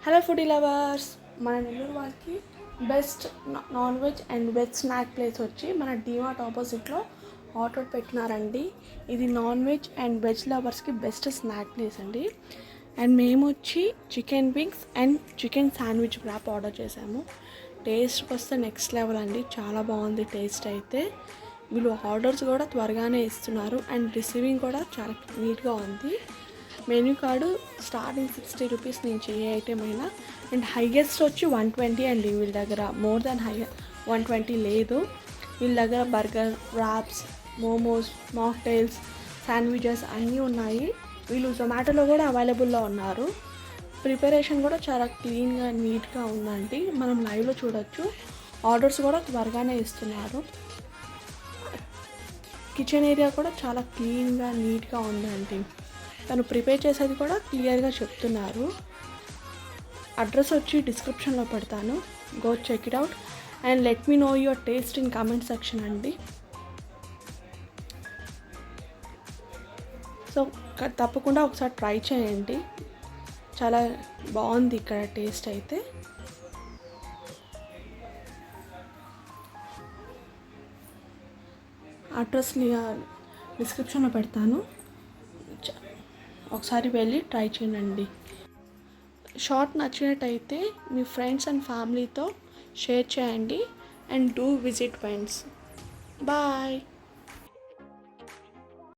Hello foodie lovers, మన నెల్లూరు వాళ్ళకి best non veg and veg snack place వచ్చి మన డిమార్ట్ ఆపోజిట్లో ఆర్డర్ పెట్టినారండి. ఇది నాన్ వెజ్ అండ్ వెజ్ లవర్స్కి బెస్ట్ స్నాక్ ప్లేస్ అండి. అండ్ మేము వచ్చి chicken wings and chicken sandwich wrap order చేసాము. టేస్ట్కి వస్తే నెక్స్ట్ లెవెల్ అండి, చాలా బాగుంది టేస్ట్ అయితే. వీళ్ళు ఆర్డర్స్ కూడా త్వరగానే ఇస్తున్నారు అండ్ రిసీవింగ్ కూడా చాలా నీట్గా ఉంది. మెనూ కార్డు స్టార్టింగ్ 60 రూపీస్ నుంచి ఏ ఐటెం అయినా, అండ్ హైయెస్ట్ వచ్చి 120 అండి. వీళ్ళ దగ్గర మోర్ దాన్ 120 లేదు. వీళ్ళ దగ్గర burger, wraps, momos, mocktails, sandwiches అన్నీ ఉన్నాయి. వీళ్ళు జొమాటోలో కూడా అవైలబుల్లో ఉన్నారు. ప్రిపరేషన్ కూడా చాలా క్లీన్గా నీట్గా ఉందండి, మనం లైవ్లో చూడొచ్చు. ఆర్డర్స్ కూడా త్వరగానే ఇస్తున్నారు. కిచెన్ ఏరియా కూడా చాలా క్లీన్గా నీట్గా ఉందండి. తను ప్రిపేర్ చేసేది కూడా క్లియర్గా చెప్తున్నారు. అడ్రస్ వచ్చి డిస్క్రిప్షన్లో పెడతాను, go check it out and let me know your taste in comment section అండి. సో తప్పకుండా ఒకసారి ట్రై చేయండి, చాలా బాగుంది ఇక్కడ టేస్ట్ అయితే. అడ్రస్ని డిస్క్రిప్షన్లో పెడతాను, ఒకసారి వెళ్ళి ట్రై చేయండి. షార్ట్ నచ్చినట్టయితే మీ ఫ్రెండ్స్ అండ్ ఫ్యామిలీతో షేర్ చేయండి and do visit friends. Bye.